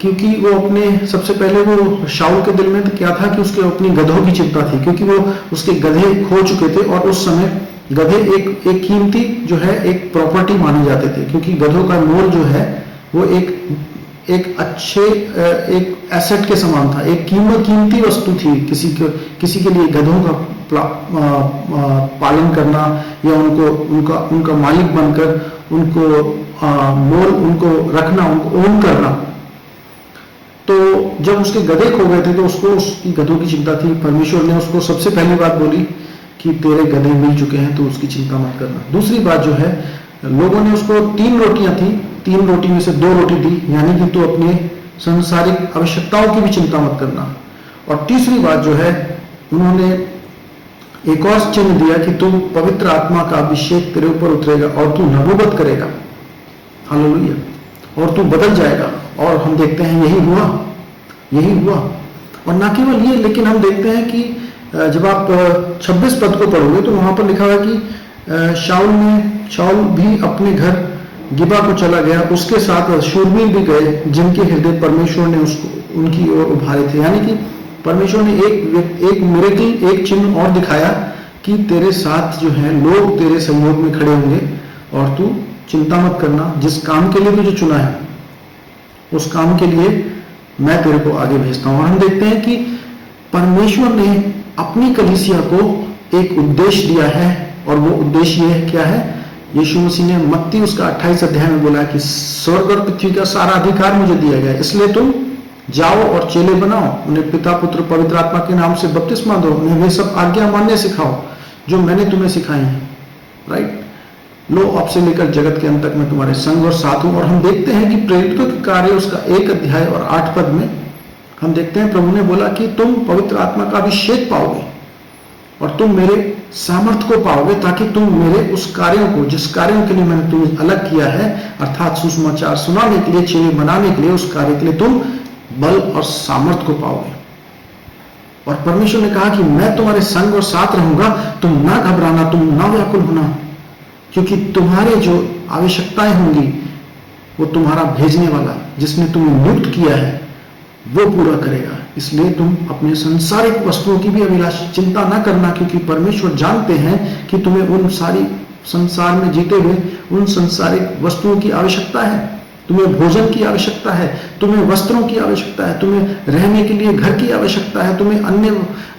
क्योंकि वो अपने सबसे पहले वो शाऊल के दिल में तो क्या था कि उसके अपनी गधों की चिंता थी, क्योंकि वो उसके गधे खो चुके थे और उस समय गधे एक कीमती जो है एक प्रॉपर्टी माने जाते थे, क्योंकि गधों का मोल जो है वो एक अच्छे एक एसेट के समान था, एक कीमती वस्तु थी। किसी के लिए गधों का पालन करना या उनका मालिक बनकर उनको मोल उनको रखना, उनको ओन करना। तो जब उसके गधे खो गए थे तो उसको उसकी गधों की चिंता थी। परमेश्वर ने उसको सबसे पहली बात बोली कि तेरे गधे मिल चुके हैं तो उसकी चिंता मत करना। दूसरी बात जो है, लोगों ने उसको 3 रोटियां थी, 3 रोटी में से 2 रोटी दी, यानी कि तू अपने सांसारिक आवश्यकताओं की भी चिंता मत करना। और तीसरी बात जो है, उन्होंने एक और चिन्ह दिया कि तू पवित्र आत्मा का अभिषेक तेरे ऊपर उतरेगा और तू नबूवत करेगा। हालेलुया। और तू बदल जाएगा। और हम देखते हैं यही हुआ। और ना केवल ये, लेकिन हम देखते हैं कि जब आप 26 पद को पढ़ोगे तो वहां पर लिखा हुआ है कि शाऊल भी अपने घर गिबा को चला गया, उसके साथ शूरवीर भी गए जिनके हृदय परमेश्वर ने उनकी ओर उभारे थे। यानी कि परमेश्वर ने एक मिरेकल, एक चिन्ह और दिखाया कि तेरे साथ जो है लोग तेरे सहयोग में खड़े होंगे और तू चिंता मत करना, जिस काम के लिए तुझे चुना है उस काम के लिए मैं तेरे को आगे भेजता हूं। और हम देखते हैं कि परमेश्वर ने अपनी कलीसिया को एक उद्देश्य दिया है, और वो उद्देश्य ये क्या है, यीशु मसीह ने मत्ती उसका 28 अध्याय में बोला कि स्वर्ग और पृथ्वी का सारा अधिकार मुझे दिया गया है, इसलिए तुम जाओ और चेले बनाओ, उन्हें पिता पुत्र पवित्र आत्मा के नाम से बपतिस्मा दो, उन्हें वे सब आज्ञा मानने सिखाओ जो मैंने तुम्हें सिखाई है। राइट। लो अब से लेकर जगत के अंत तक मैं तुम्हारे संग और साथ हूं। और हम देखते हैं कि प्रेरितों के कार्य उसका 1 अध्याय और 8 पद में हम देखते हैं प्रभु ने बोला कि तुम पवित्र आत्मा का अभिषेक पाओगे और तुम मेरे सामर्थ्य को पाओगे, ताकि तुम मेरे उस कार्यों को, जिस कार्यों के लिए मैंने तुम्हें अलग किया है, अर्थात सुसमाचार सुनाने के लिए, चेले बनाने के लिए, उस कार्य के लिए तुम बल और सामर्थ्य को पाओगे। और परमेश्वर ने कहा कि मैं तुम्हारे संग और साथ रहूंगा, तुम ना घबराना, तुम ना व्याकुल होना, क्योंकि तुम्हारे जो आवश्यकताएं होंगी वो तुम्हारा भेजने वाला जिसने तुम्हें नियुक्त किया है वो पूरा करेगा। इसलिए तुम अपने संसारिक वस्तुओं की भी अभिलाष चिंता ना करना, क्योंकि परमेश्वर जानते हैं कि तुम्हें उन सारी संसार में जीते हुए उन संसारिक वस्तुओं की आवश्यकता है। तुम्हें भोजन की आवश्यकता है, तुम्हें वस्त्रों की आवश्यकता है, तुम्हें रहने के लिए घर की आवश्यकता है, तुम्हें अन्य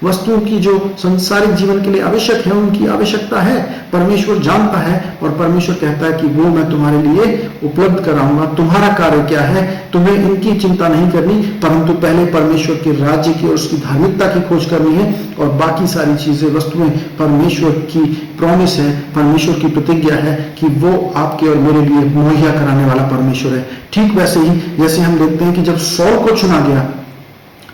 वस्तुओं की जो संसारिक जीवन के लिए आवश्यक है उनकी आवश्यकता है। परमेश्वर जानता है और परमेश्वर कहता है कि वो मैं तुम्हारे लिए उपलब्ध कराऊंगा। तुम्हारा कार्य क्या है? तुम्हें इनकी चिंता नहीं करनी, परंतु पहले परमेश्वर के राज्य की और उसकी धार्मिकता की खोज करनी है, और बाकी सारी चीजें, वस्तुएं परमेश्वर की प्रॉमिस है, परमेश्वर की प्रतिज्ञा है कि वो आपके और मेरे लिए मुहैया कराने वाला परमेश्वर है। ठीक वैसे ही जैसे हम देखते हैं कि जब सौल को चुना गया,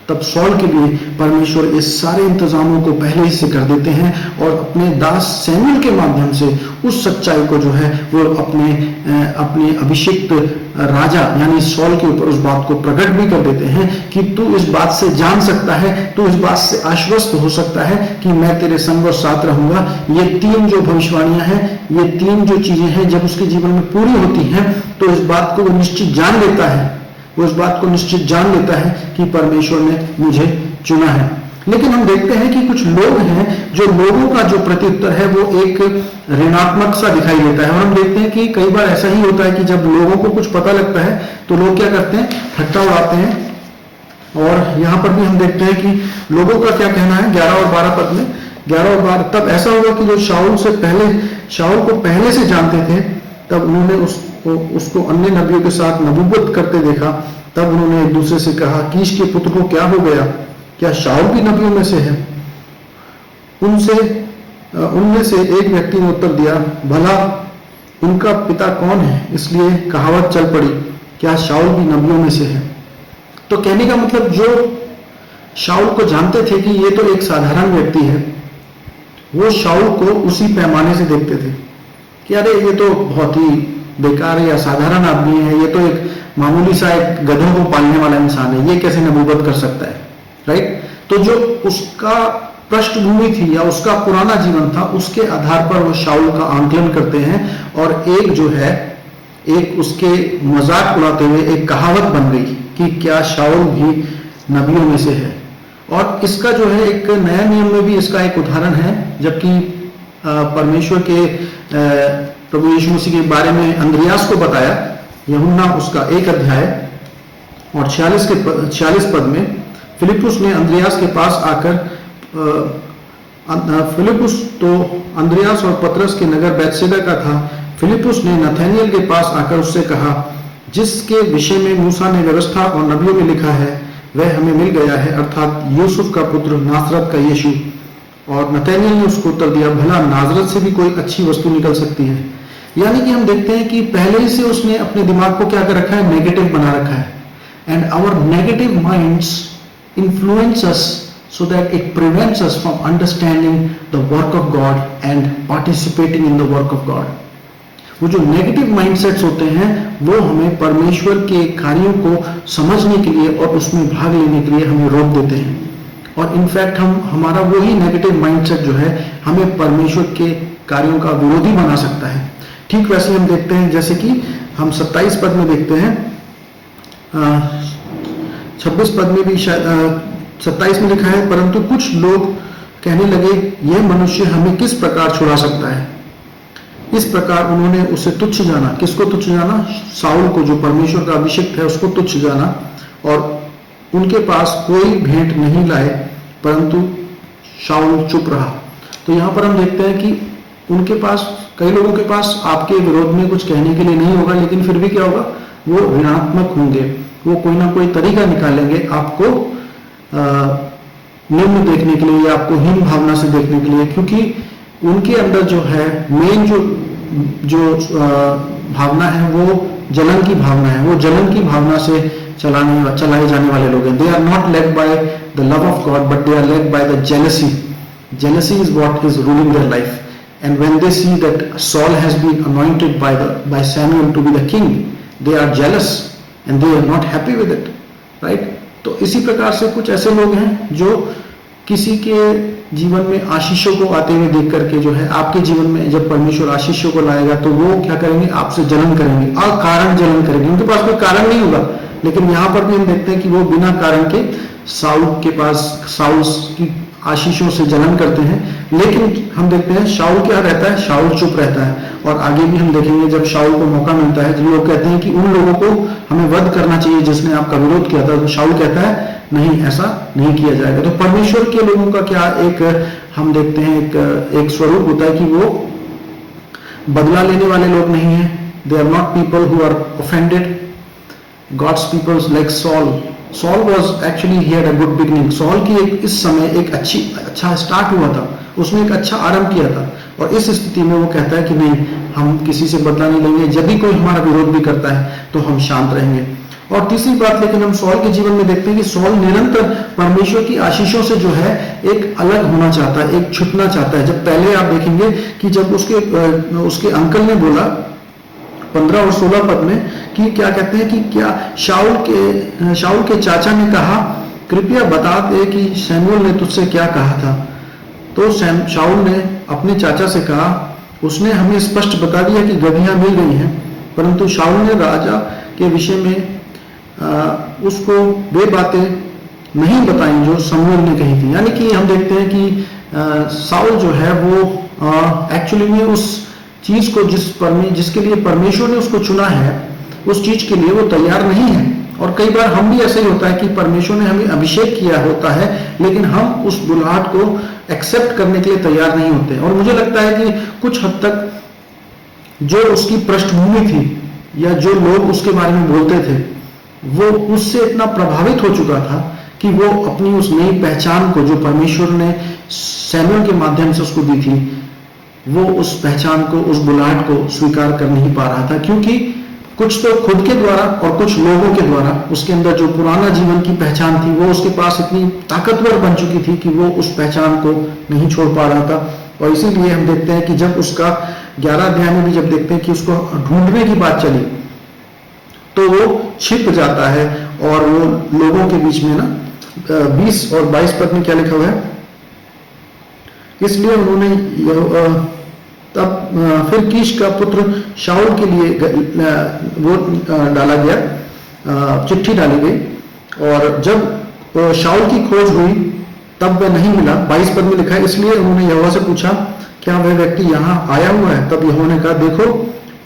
तब सौल के लिए परमेश्वर इस सारे इंतजामों को पहले ही से कर देते हैं और अपने दास सैमुएल के माध्यम से उस सच्चाई को जो है वो अपने अभिषिक्त राजा यानी सौल के ऊपर उस बात को प्रकट भी कर देते हैं कि तू इस बात से जान सकता है, तू इस बात से आश्वस्त हो सकता है कि मैं तेरे संग और साथ रहूंगा। ये 3 जो भविष्यवाणियां हैं, ये 3 जो चीजें हैं, जब उसके जीवन में पूरी होती हैं तो इस बात को वो निश्चित जान लेता है, वो इस बात को निश्चित जान लेता है कि परमेश्वर ने मुझे चुना है। लेकिन हम देखते हैं कि कुछ लोग हैं जो लोगों का जो प्रत्युत्तर है वो एक ऋणात्मक सा दिखाई देता है, और हम देखते हैं कि कई बार ऐसा ही होता है कि जब लोगों को कुछ पता लगता है तो लोग क्या करते हैं, ठट्टा उड़ाते हैं। और यहाँ पर भी हम देखते हैं कि लोगों का क्या कहना है 11 और 12 पद में, 11 और 12, तब ऐसा हुआ कि जो शाऊल को पहले से जानते थे, तब उन्होंने उसको अन्य नबियों के साथ नबूवत करते देखा। तब उन्होंने एक दूसरे से कहा, कीश के पुत्र को क्या हो गया? क्या शाऊल भी नबियों में से है? उनमें से एक व्यक्ति ने उत्तर दिया, भला उनका पिता कौन है? इसलिए कहावत चल पड़ी, क्या शाऊल भी नबियों में से है? तो कहने का मतलब, जो शाऊल को जानते थे कि ये तो एक साधारण व्यक्ति है, वो शाऊल को उसी पैमाने से देखते थे कि अरे ये तो बहुत ही बेकार या साधारण आदमी है, ये तो एक मामूली सा एक गधों को पालने वाला इंसान है, ये कैसे नबूवत कर सकता है, राइट? तो जो उसका पृष्ठभूमि थी या उसका पुराना जीवन था, उसके आधार पर वो शाऊल का आंकलन करते हैं, और एक जो है, एक उसके मजाक उड़ाते हुए एक कहावत बन गई कि क्या शाऊल भी नबियों में से है। और इसका जो है एक नया नियम में भी इसका एक उदाहरण है, जबकि परमेश्वर के प्रभु यीशु मसीह के बारे में अंद्रियास को बताया, यूहन्ना उसका 1 अध्याय और 46 पद में, फिलिपुस ने अंद्रियास के पास आकर, फिलिपुस तो अंद्रियास और पतरस के नगर बैतसैदा का था, फिलिपुस ने नथानिएल के पास आकर उससे कहा, जिसके विषय में मूसा ने व्यवस्था और नबियों में लिखा है वह हमें मिल गया है, अर्थात यूसुफ का पुत्र नासरत का यीशु। और नथानिएल ने उसको उत्तर दिया, भला नासरत से भी कोई अच्छी वस्तु निकल सकती है? यानी कि हम देखते हैं कि पहले ही से उसने अपने दिमाग को क्या कर रखा है, नेगेटिव बना रखा है। And our negative minds influence us so that it prevents us from understanding the work of God and participating in the work of God. वो जो नेगेटिव माइंडसेट्स होते हैं वो हमें परमेश्वर के कार्यों को समझने के लिए और उसमें भाग लेने के लिए हमें रोक देते हैं, और इनफैक्ट हमारा वही नेगेटिव माइंडसेट जो है हमें परमेश्वर के कार्यों का विरोधी बना सकता है। ठीक वैसे हम देखते हैं, जैसे कि हम 27 पद में देखते हैं, 26 पद में भी शायद 27 में लिखा है, परंतु कुछ लोग कहने लगे, यह मनुष्य हमें किस प्रकार छुड़ा सकता है? इस प्रकार उन्होंने उसे तुच्छ जाना। किसको तुच्छ जाना? शाऊल को, जो परमेश्वर का अभिषिक्त है, उसको तुच्छ जाना, और उनके पास कोई भेंट नहीं लाए, परंतु शाऊल चुप रहा। तो यहाँ पर हम देखते हैं कि उनके पास, कई लोगों के पास आपके विरोध में कुछ कहने के लिए नहीं होगा, लेकिन फिर भी क्या होगा, वो ऋणात्मक होंगे, वो कोई ना कोई तरीका निकालेंगे आपको निम्न देखने के लिए या आपको हीन भावना से देखने के लिए, क्योंकि उनके अंदर जो है मेन जो भावना है वो जलन की भावना है, वो जलन की भावना से चलाए जाने वाले लोग हैं। They are not led by the love of God, but they are led by the jealousy. Jealousy is what is ruling their life. And when they see that Saul has been anointed by Samuel to be the king, they are jealous and they are not happy with it, right? तो इसी प्रकार से कुछ ऐसे लोग हैं जो किसी के जीवन में आशीषों को आते हुए देख करके जो है, आपके जीवन में जब परमेश्वर आशीषों को लाएगा तो वो क्या करेंगे, आपसे जलन करेंगे, अकारण जलन करेंगे। उनके पास कोई कारण नहीं होगा, लेकिन यहाँ पर भी हम देखते हैं कि वो बिना कारण के साउल की आशीषों से जलन करते हैं। लेकिन हम देखते हैं शाऊल क्या रहता है, शाऊल चुप रहता है। और आगे भी हम देखेंगे जब शाऊल को मौका मिलता है, जो लोग कहते हैं कि उन लोगों को हमें वध करना चाहिए जिसने आपका विरोध किया था, तो शाऊल कहता है नहीं, ऐसा नहीं किया जाएगा। तो परमेश्वर के लोगों का क्या एक हम देखते हैं एक स्वरूप होता है कि वो बदला लेने वाले लोग नहीं है। They are not people who are offended. God's people's like Saul was actually he had a good beginning. Saul की इस समय एक अच्छा स्टार्ट हुआ था, उसने एक अच्छा आरंभ किया था। और इस स्थिति में वो कहता है कि नहीं, हम किसी से बदला नहीं लेंगे, जब भी कोई हमारा विरोध भी करता है तो हम शांत रहेंगे। और तीसरी बात, लेकिन हम सॉल के जीवन में देखते हैं कि सॉल निरंतर परमेश्वर की आशीषों से जो है एक अलग होना चाहता है, एक छुटना चाहता है। जब पहले आप देखेंगे कि जब उसके अंकल ने बोला 15 और 16 पद में कि क्या कहते हैं कि क्या शाऊल के चाचा ने कहा, कृपया बता दे कि शमूएल ने तुझसे क्या कहा था। तो शाऊल ने अपने चाचा से कहा, उसने हमें स्पष्ट बता दिया कि गदहियां मिल गई हैं, परंतु शाऊल ने राजा के विषय में उसको वे बातें नहीं बताई जो शमूएल ने कही थी। यानी कि हम देखते हैं कि शाऊल जो है वो एक्चुअली में उस चीज को जिसके लिए परमेश्वर ने उसको चुना है, उस चीज के लिए वो तैयार नहीं है। और कई बार हम भी ऐसा ही होता है कि परमेश्वर ने हमें अभिषेक किया होता है, लेकिन हम उस बुलाहट को एक्सेप्ट करने के लिए तैयार नहीं होते। और मुझे लगता है कि कुछ हद तक जो उसकी पृष्ठभूमि थी या जो लोग उसके बारे में बोलते थे, वो उससे इतना प्रभावित हो चुका था कि वो अपनी उस नई पहचान को जो परमेश्वर ने शमूएल के माध्यम से उसको दी थी, वो उस पहचान को, उस बुलाहट को स्वीकार कर नहीं पा रहा था। क्योंकि कुछ तो खुद के द्वारा और कुछ लोगों के द्वारा उसके अंदर जो पुराना जीवन की पहचान थी वो उसके पास इतनी ताकतवर बन चुकी थी कि वो उस पहचान को नहीं छोड़ पा रहा था। और इसीलिए हम देखते हैं कि जब उसका 11 अध्याय में भी जब देखते हैं कि उसको ढूंढने की बात चली, तो वो छिप जाता है। और वो लोगों के बीच में ना 20 और 22 पद में क्या लिखा हुआ है, इसलिए उन्होंने तब फिर कीश का पुत्र शाऊल के लिए वो डाला गया, चिट्ठी डाली गई। और जब शाऊल की खोज हुई तब वह नहीं मिला। 22 पद में लिखा है, इसलिए उन्होंने यहोवा से पूछा, क्या वह व्यक्ति यहाँ आया हुआ है? तब यहोवा ने कहा, देखो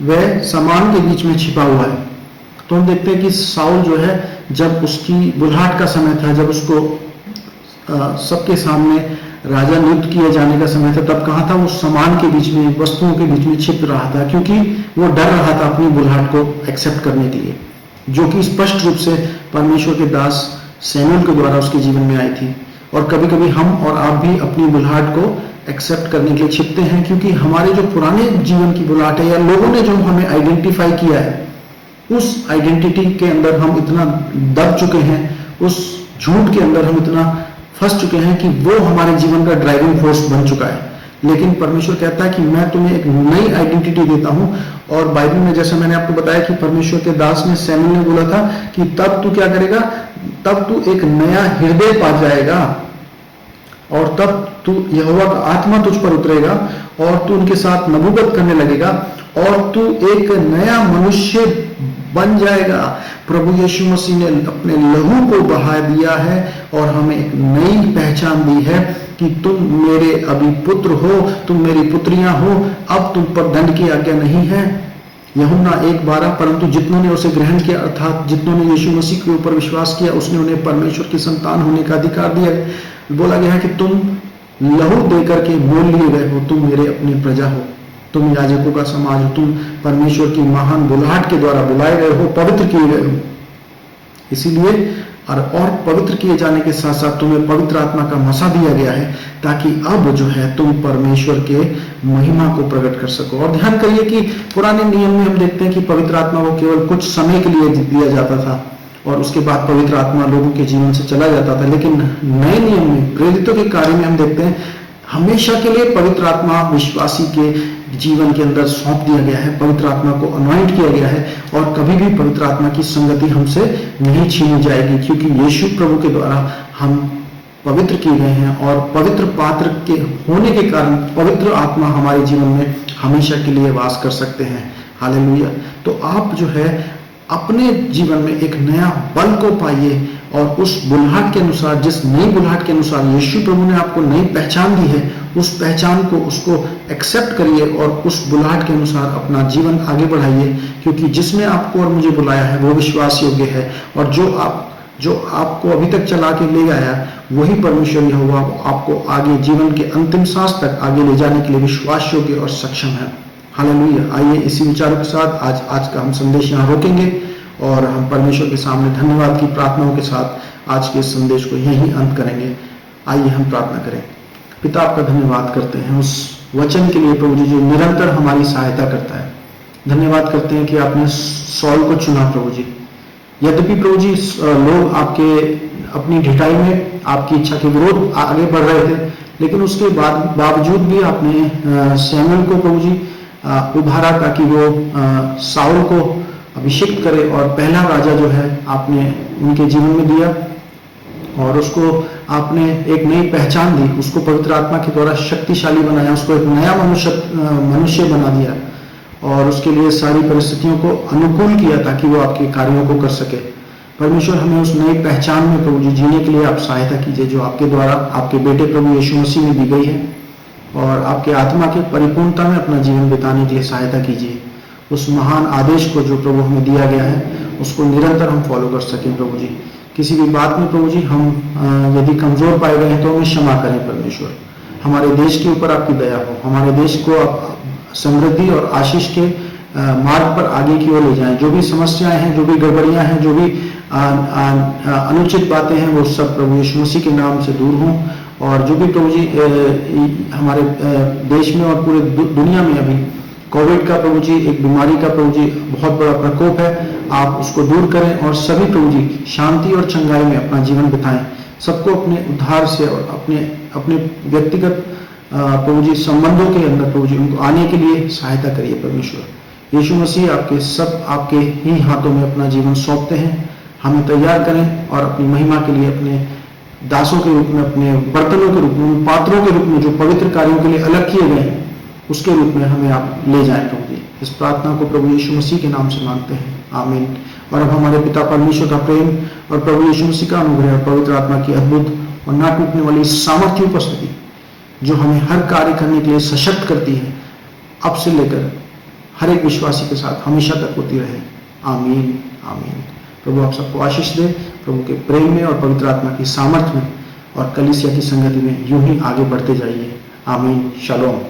वह सामान के बीच में छिपा हुआ है। तो हम देखते हैं कि शाऊल जो है, जब उसकी बुलाहट का समय था, जब उसको सबके सामने राजा नियुक्त किए जाने का समय था, तब कहाँ था? वो सामान के बीच में, वस्तुओं के बीच में छिप रहा था, क्योंकि वो डर रहा था अपनी बुलाहट को एक्सेप्ट करने के लिए, जो कि स्पष्ट रूप से परमेश्वर के दास शमूएल के द्वारा उसके जीवन में आई थी। और कभी कभी हम और आप भी अपनी बुलाहट को एक्सेप्ट करने के लिए छिपते हैं, क्योंकि हमारे जो पुराने जीवन की बुलाहट है या लोगों ने जो हमें आइडेंटिफाई किया है, उस आइडेंटिटी के अंदर हम इतना दब चुके हैं, उस झूठ के अंदर हम इतना फंस चुके हैं कि वो हमारे जीवन का ड्राइविंग फोर्स बन चुका है। लेकिन परमेश्वर कहता है कि मैं तुम्हें एक नई आइडेंटिटी देता हूं। और बाइबल में जैसे मैंने आपको बताया कि परमेश्वर के दास ने शमूएल ने बोला था कि तब तू क्या करेगा, तब तू एक नया हृदय पा जाएगा और तब तू यहोवा का आत्मा तुझ पर उतरेगा और तू उनके साथ नबूवत करने लगेगा और तू एक नया मनुष्य बन जाएगा। प्रभु यीशु मसीह ने अपने लहू को बहा दिया है और हमें एक नई पहचान दी है कि तुम मेरे अभी पुत्र हो, तुम मेरी पुत्रियां हो, अब तुम पर दंड की आज्ञा नहीं है। यूहन्ना 1:12, परंतु जितनों ने उसे ग्रहण किया, अर्थात जितनों ने यीशु मसीह के ऊपर विश्वास किया, उसने उन्हें परमेश्वर की संतान होने का अधिकार दिया। बोला गया है कि तुम लहू देकर के मोल लिए गए हो, तुम मेरे अपनी प्रजा हो, तुम याजकों का समाज हो, तुम परमेश्वर की महान बुलाहट के द्वारा बुलाए गए हो, पवित्र किए गए हो। इसीलिए और पवित्र किए जाने के साथ साथ तुम्हें पवित्र आत्मा का मसा दिया गया है, ताकि अब जो है तुम परमेश्वर के महिमा को प्रकट कर सको। और ध्यान करिए कि पुराने नियम में हम देखते हैं कि पवित्र आत्मा को केवल कुछ समय के लिए दिया जाता था और उसके बाद पवित्र आत्मा लोगों के जीवन से चला जाता था। लेकिन नए नियम में, प्रेरितों के कार्य में हम देखते हैं हमेशा के लिए पवित्र आत्मा विश्वासी के जीवन के अंदर सौंप दिया गया है, पवित्र आत्मा को अनॉइंट किया गया है और कभी भी पवित्र आत्मा की संगति हमसे नहीं छीनी जाएगी, क्योंकि यीशु प्रभु के द्वारा हम पवित्र किए गए हैं और पवित्र पात्र के होने के कारण पवित्र आत्मा हमारे जीवन में हमेशा के लिए वास कर सकते हैं। हालेलुया। तो आप जो है अपने जीवन में एक नया बल को पाइए और उस बुलाहट के अनुसार, जिस नई बुलाहट के अनुसार यीशु प्रभु ने आपको नई पहचान दी है, उस पहचान को, उसको एक्सेप्ट करिए और उस बुलाहट के अनुसार अपना जीवन आगे बढ़ाइए, क्योंकि जिसने आपको और मुझे बुलाया है वो विश्वास योग्य है, और जो आपको अभी तक चला के ले गया वही परमेश्वर यहोवा आपको आगे जीवन के अंतिम सांस तक आगे ले जाने के लिए विश्वास योग्य और सक्षम है। हालेलुया। आइए इसी विचारों के साथ आज का हम संदेश यहाँ रोकेंगे और हम परमेश्वर के सामने धन्यवाद की प्रार्थनाओं के साथ आज के इस संदेश को यहीं अंत करेंगे। आइए हम प्रार्थना करें। पिता, आपका धन्यवाद करते हैं उस वचन के लिए प्रभु जी जो निरंतर हमारी सहायता करता है। धन्यवाद करते हैं कि आपने सौल को चुना प्रभु जी। यद्यपि प्रभु जी लोग आपके अपनी ढिठाई में आपकी इच्छा के विरोध आगे बढ़ रहे थे, लेकिन उसके बावजूद भी आपने सैमुएल को प्रभु जी उभारा ताकि वो साउल को अभिषेक्त करे और पहला राजा जो है आपने उनके जीवन में दिया, और उसको आपने एक नई पहचान दी, उसको पवित्र आत्मा के द्वारा शक्तिशाली बनाया, उसको एक नया मनुष्य बना दिया और उसके लिए सारी परिस्थितियों को अनुकूल किया ताकि वो आपके कार्यों को कर सके। परमेश्वर, हमें उस नई पहचान में प्रभु जी जीने के लिए आप सहायता कीजिए जो आपके द्वारा आपके बेटे प्रभु यीशु मसीह में दी गई है, और आपके आत्मा के परिपूर्णता में अपना जीवन बिताने के लिए सहायता कीजिए। उस महान आदेश को जो प्रभु हमें दिया गया है उसको निरंतर हम फॉलो कर सकें प्रभु जी। किसी भी बात में प्रभु जी हम यदि कमजोर पाए गए हैं तो हमें क्षमा करें परमेश्वर। हमारे देश के ऊपर आपकी दया हो, हमारे देश को आप समृद्धि और आशीष के मार्ग पर आगे की ओर ले जाएं। जो भी समस्याएं हैं, जो भी गड़बड़ियां हैं, जो भी अनुचित बातें हैं, वो सब प्रभु यीशु मसीह के नाम से दूर हों, और जो भी प्रभु जी हमारे देश में और पूरे दुनिया में अभी कोविड का प्रभु जी एक बीमारी का प्रभु जी बहुत बड़ा प्रकोप है, आप उसको दूर करें और सभी प्रभु जी शांति और चंगाई में अपना जीवन बिताएं। सबको अपने उद्धार से और अपने व्यक्तिगत प्रभु जी संबंधों के अंदर प्रभु जी उनको आने के लिए सहायता करिए परमेश्वर। यीशु मसीह आपके ही हाथों में अपना जीवन सौंपते हैं। हमें तैयार करें और अपनी महिमा के लिए अपने दासों के रूप में, अपने बर्तनों के रूप में, पात्रों के रूप में जो पवित्र कार्यों के लिए अलग किए गए हैं उसके रूप में हमें आप ले जाएं प्रभु जी। इस प्रार्थना को प्रभु यीशु मसीह के नाम से मांगते हैं, आमीन। और अब हमारे पिता परमेश्वर का प्रेम और प्रभु यीशु मसीह का अनुग्रह और पवित्र आत्मा की अद्भुत और ना टूटने वाली सामर्थ्य उपस्थिति जो हमें हर कार्य करने के लिए सशक्त करती है, अब से लेकर हर एक विश्वासी के साथ हमेशा तक होती रहे, आमीन आमीन। प्रभु आप सबको आशीष दे, प्रभु के प्रेम में और पवित्र आत्मा की सामर्थ्य में और कलीसिया की संगति में यूं ही आगे बढ़ते जाइए, आमीन। शालोम।